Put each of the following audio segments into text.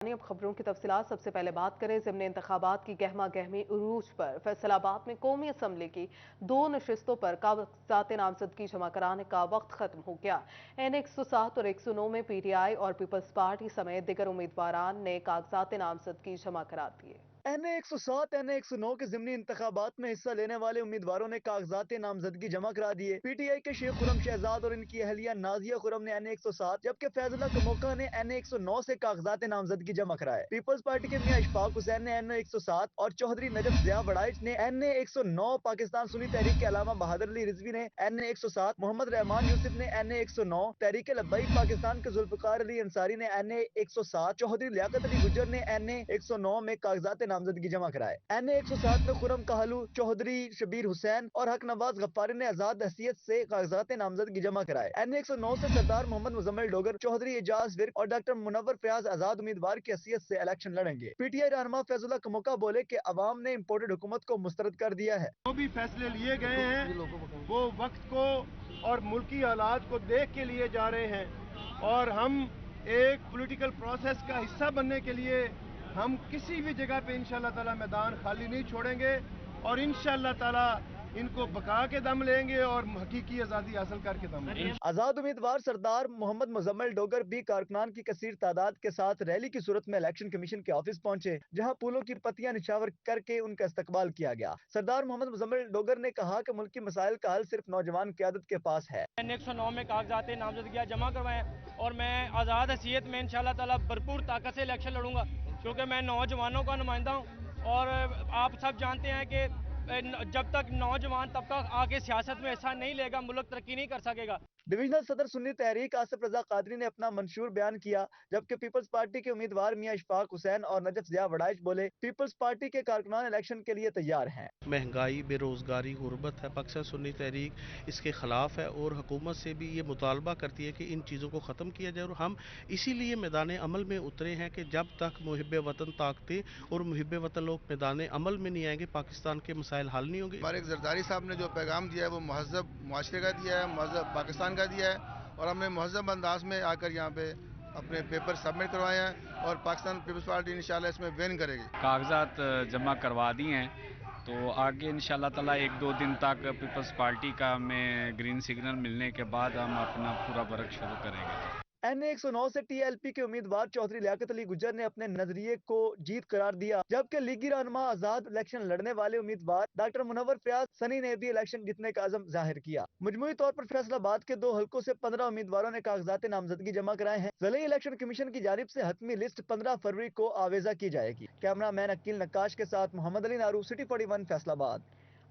اب خبروں کی تفصیلات سب سے پہلے بات کریں ضمن انتخابات کی گہما گہمی عروج پر فیصل آباد میں قومی اسمبلی کی 2 نشستوں پر کاغذات نامزدگی جمع کرانے کا وقت ختم ہو گیا۔ این 107 اور 109 میں پی ٹی آئی اور پیپلز پارٹی سمیت دیگر امیدواران نے کاغذات نامزدگی جمع کرا دیے۔ این اے 107 این اے 109 کے ضمنی انتخابات میں حصہ لینے والے امیدواروں نے کاغذات نامزدگی جمع کرا دیے۔ پی ٹی آئی کے شیخ خرم شہزاد اور ان کی اہلیہ نازیہ خرم نے این اے 107 جبکہ فیض اللہ کموکا نے این اے 109 سے کاغذات نامزدگی جمع کرائے۔ پیپلز پارٹی کے میاں اشفاق حسین نے این اے 107 اور چوہدری نجف ضیاء وڑائچ نے این اے 109، پاکستان سنی تحریک کے علامہ بہادر علی رضوی نے این اے 107، محمد رحمان یوسف نے این اے 109، تحریک لبیک پاکستان کے ذوالفقار علی انصاری نے این اے 107، چوہدری لیاقت علی گجر نے این اے 109 میں کاغذات نامزدگی جمع کرائے۔ این اے 107 میں خرم کہلو، چوہدری شبیر حسین اور حق نواز غفاری نے آزاد حیثیت سے کاغذات نامزدگی جمع کرائے۔ این اے 109 سے سردار محمد مزمل ڈوگر، چوہدری اعجاز ورک اور ڈاکٹر منور فیاض آزاد امیدوار کی حیثیت سے الیکشن لڑیں گے۔ پی ٹی آئی رہنما فیض اللہ کموکا بولے کہ عوام نے امپورٹڈ حکومت کو مسترد کر دیا ہے۔ جو بھی فیصلے لیے گئے ہیں وہ وقت کو اور ملکی حالات کو دیکھ کے لیے جا رہے ہیں، اور ہم ایک پولیٹیکل پروسیس کا حصہ بننے کے لیے ہم کسی بھی جگہ پہ انشاءاللہ تعالی میدان خالی نہیں چھوڑیں گے، اور انشاءاللہ تعالی ان کو بقا کے دم لیں گے اور حقیقی آزادی حاصل کر کے دم لیں گے۔ آزاد امیدوار سردار محمد مزمل ڈوگر بھی کارکنان کی کثیر تعداد کے ساتھ ریلی کی صورت میں الیکشن کمیشن کے آفس پہنچے، جہاں پھولوں کی پتیاں نچھاور کر کے ان کا استقبال کیا گیا۔ سردار محمد مزمل ڈوگر نے کہا کہ ملکی مسائل کا حل صرف نوجوان قیادت کے پاس ہے۔ این 109 میں کاغذات نامزدگیاں جمع کروائیں اور میں آزاد حیثیت میں انشاءاللہ تعالی بھرپور طاقت سے الیکشن لڑوں گا، کیونکہ میں نوجوانوں کا نمائندہ ہوں، اور آپ سب جانتے ہیں کہ جب تک نوجوان طبقہ آگے سیاست میں حصہ نہیں لے گا ملک ترقی نہیں کر سکے گا۔ ڈویژنل صدر سنی تحریک آصف رضا قادری نے اپنا منشور بیان کیا، جبکہ پیپلز پارٹی کے امیدوار میاں اشفاق حسین اور نجف ضیاء وڑائچ بولے پیپلز پارٹی کے کارکنان الیکشن کے لیے تیار ہیں۔ مہنگائی، بے روزگاری، غربت ہے، پاکستان سنی تحریک اس کے خلاف ہے اور حکومت سے بھی یہ مطالبہ کرتی ہے کہ ان چیزوں کو ختم کیا جائے، اور ہم اسی لیے میدان عمل میں اترے ہیں کہ جب تک محب وطن طاقتیں اور محب وطن لوگ میدان عمل میں نہیں آئیں گے پاکستان کے مسائل حل نہیں ہوں گے۔ ہمارے زرداری صاحب نے جو پیغام دیا ہے وہ مہذب معاشرے کا دیا ہے، مہذب پاکستان کا دیا ہے، اور ہم نے مہذب انداز میں آ کر یہاں پہ اپنے پیپر سبمٹ کروائے ہیں، اور پاکستان پیپلز پارٹی انشاءاللہ اس میں وین کرے گی۔ کاغذات جمع کروا دیے ہیں، تو آگے انشاءاللہ تعالی 1-2 دن تک پیپلز پارٹی کا ہمیں گرین سگنل ملنے کے بعد ہم اپنا پورا ورک شروع کریں گے۔ این اے 109 سے ٹی ایل پی کے امیدوار چوہدری لیاقت علی گجر نے اپنے نظریے کو جیت قرار دیا، جبکہ لیگی رہنما آزاد الیکشن لڑنے والے امیدوار ڈاکٹر منور فیاض سنی نے بھی الیکشن جیتنے کا عزم ظاہر کیا۔ مجموعی طور پر فیصل آباد کے 2 حلقوں سے 15 امیدواروں نے کاغذات نامزدگی جمع کرائے ہیں۔ ضلعی الیکشن کمیشن کی جانب سے حتمی لسٹ 15 فروری کو آویزہ کی جائے گی۔ کیمرہ مین عقیل نقاش کے ساتھ محمد علی نارو، سٹی 41 فیصل آباد۔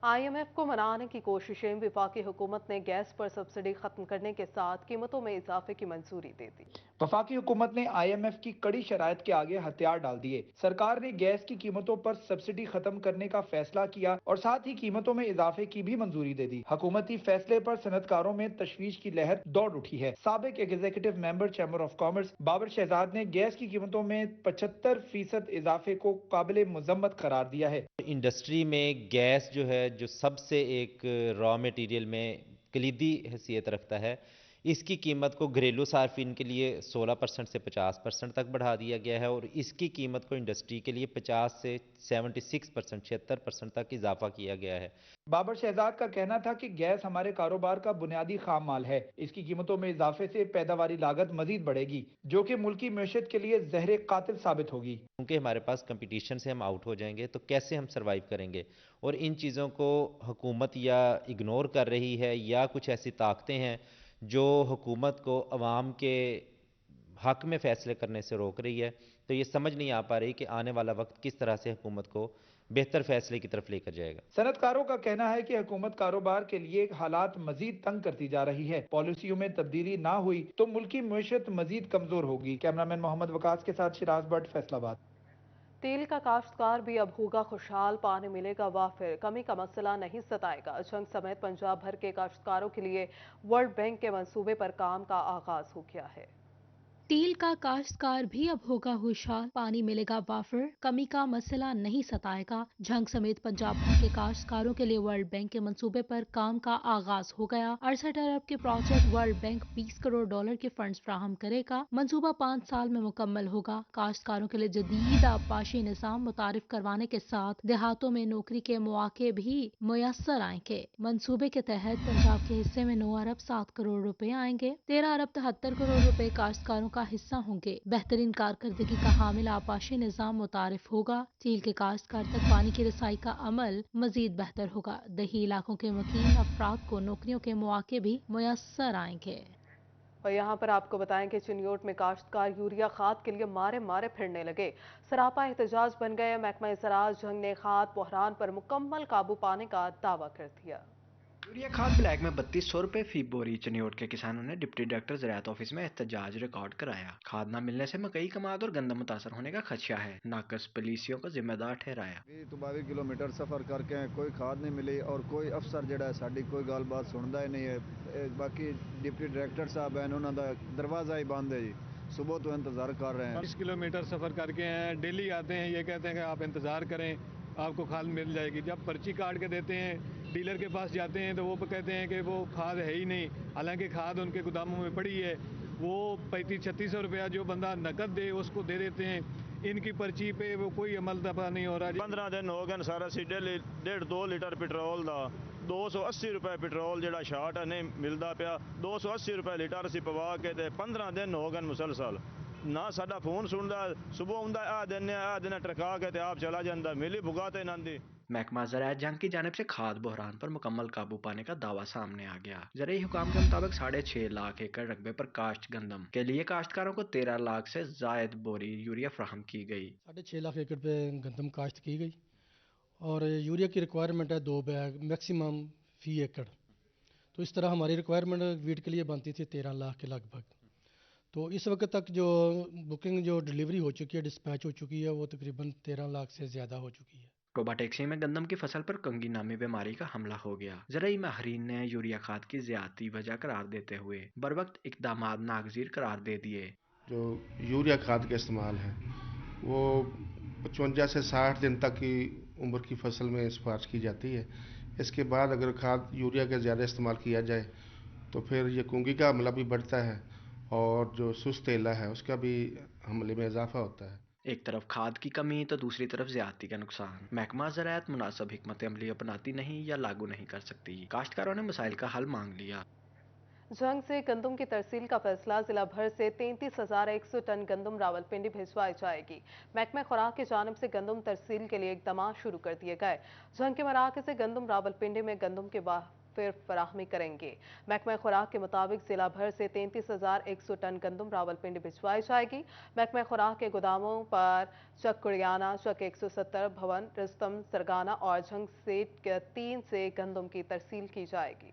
آئی ایم ایف کو منانے کی کوششیں، وفاقی حکومت نے گیس پر سبسڈی ختم کرنے کے ساتھ قیمتوں میں اضافے کی منظوری دے دی۔ وفاقی حکومت نے آئی ایم ایف کی کڑی شرائط کے آگے ہتھیار ڈال دیے۔ سرکار نے گیس کی قیمتوں پر سبسڈی ختم کرنے کا فیصلہ کیا اور ساتھ ہی قیمتوں میں اضافے کی بھی منظوری دے دی۔ حکومتی فیصلے پر صنعتکاروں میں تشویش کی لہر دوڑ اٹھی ہے۔ سابق executive member chamber of commerce Babar Shahzad نے گیس کی قیمتوں میں 75% اضافے کو قابل مذمت قرار دیا ہے۔ انڈسٹری میں گیس جو ہے، جو سب سے ایک را میٹیریل میں کلیدی حیثیت رکھتا ہے، اس کی قیمت کو گھریلو صارفین کے لیے 16% سے 50% تک بڑھا دیا گیا ہے، اور اس کی قیمت کو انڈسٹری کے لیے 50 سے 76%، 76% تک اضافہ کیا گیا ہے۔ بابر شہزاد کا کہنا تھا کہ گیس ہمارے کاروبار کا بنیادی خام مال ہے۔ اس کی قیمتوں میں اضافے سے پیداواری لاگت مزید بڑھے گی، جو کہ ملکی معیشت کے لیے زہر قاتل ثابت ہوگی۔ کیونکہ ہمارے پاس کمپٹیشن سے ہم آؤٹ ہو جائیں گے تو کیسے ہم سروائیو کریں گے، اور ان چیزوں کو حکومت یا اگنور کر رہی ہے، یا کچھ ایسی طاقتیں ہیں جو حکومت کو عوام کے حق میں فیصلے کرنے سے روک رہی ہے۔ تو یہ سمجھ نہیں آ پا رہی کہ آنے والا وقت کس طرح سے حکومت کو بہتر فیصلے کی طرف لے کر جائے گا۔ صنعتکاروں کا کہنا ہے کہ حکومت کاروبار کے لیے حالات مزید تنگ کرتی جا رہی ہے۔ پالیسیوں میں تبدیلی نہ ہوئی تو ملکی معیشت مزید کمزور ہوگی۔ کیمرامین محمد وقاص کے ساتھ شراز بٹ، فیصل آباد۔ تیل کا کاشتکار بھی اب ہوگا خوشحال، پانی ملے گا وافر، کمی کا مسئلہ نہیں ستائے گا۔ جنگ سمیت پنجاب بھر کے کاشتکاروں کے لیے ورلڈ بینک کے منصوبے پر کام کا آغاز ہو گیا ہے۔ तेल का काश्तकार भी अब होगा होशियार, पानी मिलेगा वाफर, कमी का मसला नहीं सताएगा। झंग समेत पंजाब भर के काश्तकारों के लिए वर्ल्ड बैंक के मंसूबे पर काम का आगाज हो गया। 68 अरब के project world bank 20 crore dollar के फंड्स फ्राहम करेगा। मंसूबा 5 साल में मुकम्मल होगा। काश्तकारों के लिए जदीद आबपाशी निज़ाम मुतारिफ करवाने के साथ देहातों में नौकरी के मौके भी मुयसर आएंगे। मंसूबे के तहत पंजाब के हिस्से में 9 अरब 7 करोड़ रुपए आएंगे। 13 अरब 73 करोड़ रुपए काश्तकारों का हिस्सा होंगे। बेहतरीन कारकर्दगी का हामिल आबपाशी निज़ाम मुतारिफ होगा। चील के काश्तकार तक पानी की रसाई का अमल मजीद बेहतर होगा। दही इलाकों के मुकीम अफराद को नौकरियों के मौके भी मुयसर आएंगे। और यहाँ पर आपको बताएं कि चिन्योट में काश्तकार यूरिया खाद के लिए मारे मारे फिरने लगे। सरापा एहतजाज बन गए। महकमा ज़राअत झंग ने खाद बहरान पर मुकम्मल काबू पाने का दावा कर दिया। यूरिया खाद ब्लैक में 3200 रुपए फी बोरी। चिन्योट के किसानों ने डिप्टी डायरेक्टर ज़राअत ऑफिस में एहतजाज रिकॉर्ड कराया। खाद न मिलने से मकई कमाद और गंदम मुतासर होने का खदशा है। नाकस पुलिसियों को जिम्मेदार ठहराया। 22 किलोमीटर सफर करके कोई खाद नहीं मिली और कोई अफसर जड़ा साड़ी कोई गलबात सुनता ही नहीं है। बाकी डिप्टी डायरेक्टर साहब हैं, उन्होंने दरवाजा ही बंद है जी। सुबह तो इंतजार कर रहे हैं। 20 किलोमीटर सफर करके हैं, डेली आते हैं, ये कहते हैं कि आप इंतजार करें, आपको खाद मिल जाएगी। जब पर्ची काट के देते हैं, डीलर के पास जाते हैं तो वो कहते हैं कि वो खाद है ही नहीं, हालांकि खाद उनके गोदामों में पड़ी है। वो 3500-3600 रुपया जो बंदा नकद दे उसको दे देते हैं। इनकी पर्ची पे वो कोई अमल दफा नहीं हो रहा। 15 दिन हो गए सारा सी डेली 1.5-2 लीटर पेट्रोल का 280 रुपए पेट्रोल जड़ा शार्ट नहीं मिलता पिया। 280 रुपए लीटर असी पवा के 15 दिन हो गए मुसलसल ना साडा फोन सुनता। सुबह आंदा आ दिन ट्रका के आप चला जाता, मिली भुगाते नंदी। महकमा ज़राअत जंग की जानिब से खाद बहरान पर मुकम्मल काबू पाने का दावा सामने आ गया। ज़राई हुकाम के मुताबिक 6.5 लाख एकड़ रकबे पर काश्त गंदम के लिए काश्तकारों को 13 लाख से जायद बोरी यूरिया फ्राहम की गई। 6.5 लाख एकड़ पे गंदम काश्त की गई और यूरिया की रिक्वायरमेंट है 2 बैग मैक्सिमम फी एकड़। तो इस तरह हमारी रिक्वायरमेंट वीट के लिए बनती थी 13 लाख के लगभग। तो इस वक्त तक जो बुकिंग जो डिलीवरी हो चुकी है, डिस्पैच हो चुकी है, वो तकरीबन 13 लाख से ज़्यादा हो चुकी है। टोबा टेक्सी में गंदम की फसल पर कंगी नामी बीमारी का हमला हो गया। ज़राई माहिरीन ने यूरिया खाद की ज़्यादती वजह करार देते हुए बरवक्त इक़दामात नागज़ीर करार दे दिए। जो यूरिया खाद का इस्तेमाल है वो 55 से 60 दिन तक की उम्र की फसल में सिफारिश की जाती है। इसके बाद अगर खाद यूरिया का ज़्यादा इस्तेमाल किया जाए तो फिर ये कुंगी का हमला भी बढ़ता है और जो सुस्त एला है उसका भी हमले में इजाफा होता है। एक तरफ खाद की कमी तो दूसरी तरफ ज़्यादती का नुकसान। महकमा ज़राअत मुनासिब हिकमत अमली अपनाती नहीं या लागू नहीं कर सकती। काश्तकारों ने मसाइल का हल मांग लिया। झंग से गंदम की तरसील का फैसला। जिला भर से 33,100 टन गंदम रावलपिंडी भिजवाई जाएगी। महकमा खुराक की जानिब से गंदम तरसील के लिए इक़दाम शुरू कर दिए गए। झंग के मराकज़ से गंदम रावलपिंडी में गंदम के फिर फराहमी करेंगे। महकमा खुराक के मुताबिक जिला भर से 33,100 टन गंदम रावलपिंडी भिजवाई जाएगी। महकमा खुराक के गोदामों पर चक कुड़ियाना, चक 170, भवन, रिस्तम, सरगाना और झंग से 3 से गंदम की तरसील की जाएगी।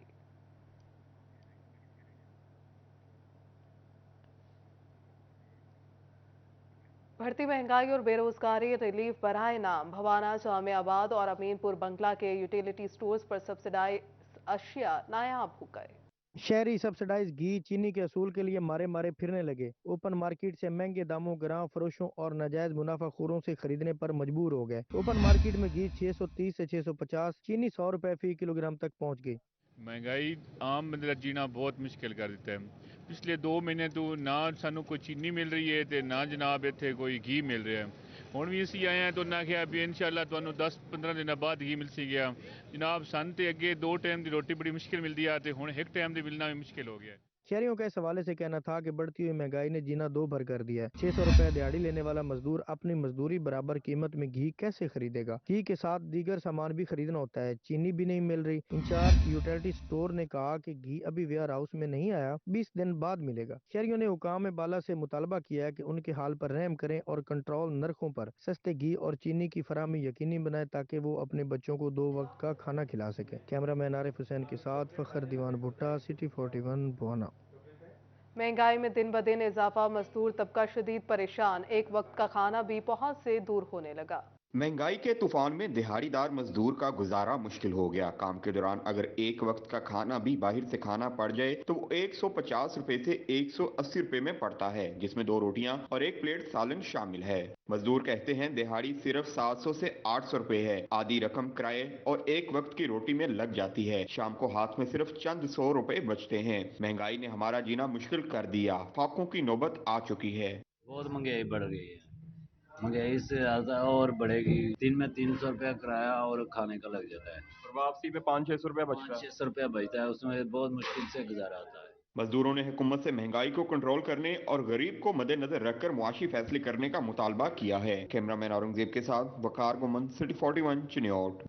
बढ़ती महंगाई और बेरोजगारी रिलीफ बराए नाम भवाना, जामियाबाद और अमीनपुर बंगला के यूटिलिटी स्टोर्स पर सब्सिडाइज अशिया नायाब हो गए। शहरी सब्सिडाइज घी चीनी के असूल के लिए मारे मारे फिरने लगे। ओपन मार्केट से महंगे दामों ग्राम फरोशों और नाजायज मुनाफाखोरों से खरीदने पर मजबूर हो गए। ओपन मार्केट में घी 630 से 650, चीनी 100 रुपए फी किलोग्राम तक पहुंच गई। महंगाई आम बंदे का जीना बहुत मुश्किल कर देता है। पिछले 2 महीने तो ना सानू कोई चीनी मिल रही है तो ना जनाब इतने कोई घी मिल रहा है। हुण भी असी आए हैं तो ना क्या भी इंशाअल्लाह तुहानू 10-15 दिन बाद घी मिल सी गया। जनाब सन तो अगे 2 टाइम की रोटी बड़ी मुश्किल मिलती है तो हुण 1 टाइम की मिलना भी मुश्किल हो गया। शहरियों का इस हवाले से कहना था कि बढ़ती हुई महंगाई ने जीना 2 भर कर दिया है। 600 रुपए दिहाड़ी लेने वाला मजदूर अपनी मजदूरी बराबर कीमत में घी कैसे खरीदेगा। घी के साथ दीगर सामान भी खरीदना होता है, चीनी भी नहीं मिल रही। इंचार्ज यूटिलिटी स्टोर ने कहा कि घी अभी वेयर हाउस में नहीं आया, 20 दिन बाद मिलेगा। शहरियों ने हुकाम बाला से मुतालबा किया है कि उनके हाल पर रहम करें और कंट्रोल नरखों पर सस्ते घी और चीनी की फराहमी यकीनी बनाए ताकि वो अपने बच्चों को 2 वक्त का खाना खिला सके। कैमरा मैन आरिफ हुसैन के साथ फखर दीवान भुट्टा, सिटी 41 भुवना। महंगाई में दिन ब दिन इजाफा, मजदूर तबका शदीद परेशान। एक वक्त का खाना भी पहुंच से दूर होने लगा। महंगाई के तूफान में दिहाड़ीदार मजदूर का गुजारा मुश्किल हो गया। काम के दौरान अगर एक वक्त का खाना भी बाहर से खाना पड़ जाए तो वो 150 रुपए से 180 रुपए में पड़ता है, जिसमें 2 रोटियां और 1 प्लेट सालन शामिल है। मजदूर कहते हैं दिहाड़ी सिर्फ 700 से 800 रुपए है। आधी रकम किराए और एक वक्त की रोटी में लग जाती है। शाम को हाथ में सिर्फ चंद 100 रुपए बचते हैं। महंगाई ने हमारा जीना मुश्किल कर दिया। फाकों की नौबत आ चुकी है। बहुत महंगाई बढ़ गई है। महंगाई से ज्यादा और बढ़ेगी। दिन में 300 रुपया किराया और खाने का लग जाता है। वापसी पे 500-600 रुपया बचता है। 500-600 रुपया बचता है, उसमें बहुत मुश्किल से गुजारा होता है। मजदूरों ने हुकूमत से महंगाई को कंट्रोल करने और गरीब को मद्देनजर रखकर मुआशी फैसले करने का मुतालबा किया है। कैमरामैन औरंगजेब के साथ वकार गुमन, सिटी 41 चिन्योट।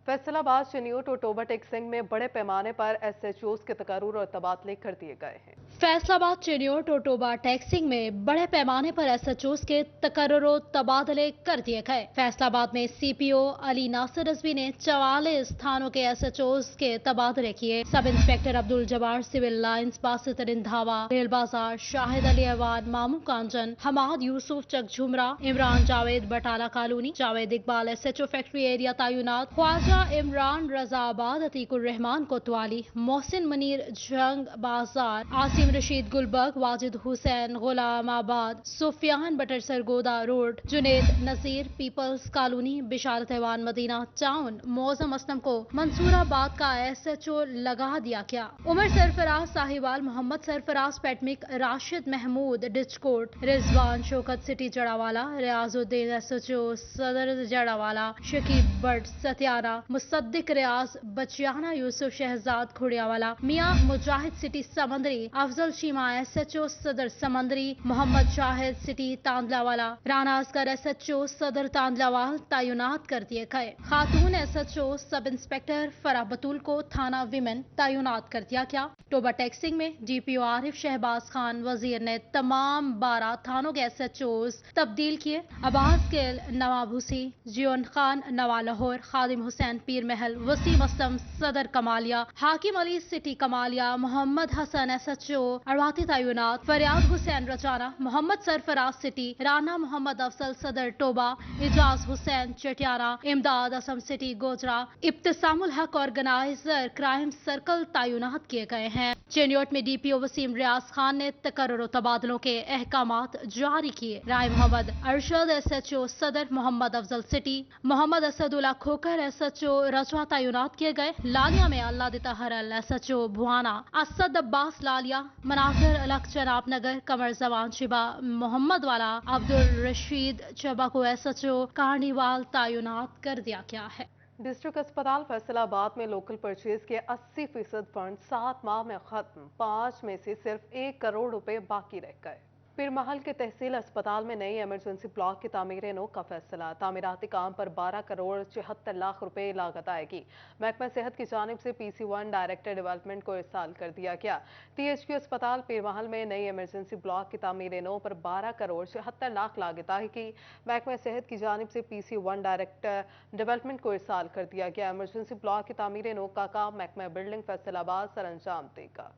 फैसलाबाद, चिन्योट और टोबा टेक्सिंग में बड़े पैमाने पर SHOs के तकर्रुर और तबादले कर दिए गए हैं। फैसलाबाद, चिन्योट और टोबा टेक्सिंग में बड़े पैमाने पर SHOs के तकर्रुर और तबादले कर दिए गए। फैसलाबाद में CPO अली नासिर रजवी ने 44 थानों के SHOs के तबादले किए। Sub inspector Abdul Jabbar civil lines, Basit Rindhawa rail Bazaar, Shahid Ali अहवान Mamu Kanjan, Hamad Yusuf Chak Jhumra, Imran Javed Batala colony, Javed Iqbal SHO factory area तैनात, ख्वाजा इमरान रजाबाद, अतीकुर रहमान कोतवाली, Mohsin Munir Jhang Bazaar, Asim Rasheed Gulberg, Wajid Hussain Ghulamabad, Sufyan Buttar Sargodha road, Junaid Naseer peoples colony, Bisharat Aiwan Madina town, Moazzam Aslam को मंसूराबाद का SHO लगा दिया गया। उमर सरफराज साहिवाल, मोहम्मद सरफराज पैटमिक, Rashid Mahmood Dijkot, Rizwan Shaukat city Jaranwala, Riazuddin SHO Saddar Jaranwala, Shakeeb Butt Satiana, Musaddiq Riaz Bachiana, Yousaf Shahzad Khurrianwala, Mian Mujahid city Samundri, Afzal Cheema SHO Saddar Samundri, Mohammad Shahid city तांदलावाला, Rana Asghar SHO सदर तांदलावाल तैनात कर दिए गए। खातून SHO सब इंस्पेक्टर फराह बतूल को थाना विमेन तैनात कर दिया गया। टोबा टेक्सिंग में DPO आरिफ शहबाज खान वजीर ने तमाम 12 थानों के SHOs तब्दील किए। अब्बास गिल नवाब हुसी, जियोन खान नवा लाहौर, खादिम हुसैन पीर महल, वसीम असलम सदर कमालिया, हाकिम अली सिटी कमालिया, मोहम्मद हसन SHO अरवाती तैनात, फरियाद हुसैन रचाना, मोहम्मद सरफराज सिटी, राना मोहम्मद अफसल सदर टोबा, इजाज हुसैन चटियाना, इमदाद असम सिटी गोजरा, इब्तिसामुल हक ऑर्गेनाइजर क्राइम सर्कल तैनात किए गए हैं। चिन्योट में DPO वसीम रियाज खान ने तकर्रुर तबादलों के अहकामात जारी किए। राय मोहम्मद अरशद SHO सदर, मोहम्मद अफजल सिटी, मोहम्मद असदुल्ला खोकर SHO रजवा तैनात किए गए। लालिया में अल्लाह दिता हरल SHO भुआना, असद अब्बास लालिया, मनासर अलग जनाब नगर, कमर जवान शिबा मोहम्मद वाला, अब्दुल रशीद चबा को SHO कार्निवाल तैनात कर दिया गया है। डिस्ट्रिक्ट अस्पताल फैसलाबाद में लोकल परचेज के 80% फंड 7 माह में खत्म। 5 में से सिर्फ 1 करोड़ रुपए बाकी रह गए। पिरमहल के तहसील अस्पताल में नई इमरजेंसी ब्लॉक की तामीर नो का फैसला। तामीराती काम पर 12 करोड़ 74 लाख रुपए लागत आएगी। महकमा सेहत की जानिब से PC1 डायरेक्टर डेवलपमेंट को इरसाल कर दिया गया। THQ अस्पताल पिरमहल में नई इमरजेंसी ब्लॉक की तामीर नो पर 12 करोड़ 76 लाख लागत आएगी। महकमा सेहत की जानिब से PC1 डायरेक्टर डेवलपमेंट को इरसाल कर दिया गया। इमरजेंसी ब्लॉक की तामीर नो का काम महकमा बिल्डिंग फैसलाबाद सर अंजाम देगा।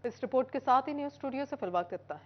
इस रिपोर्ट के साथ ही न्यूज़ स्टूडियो से फिलहाल इतना है।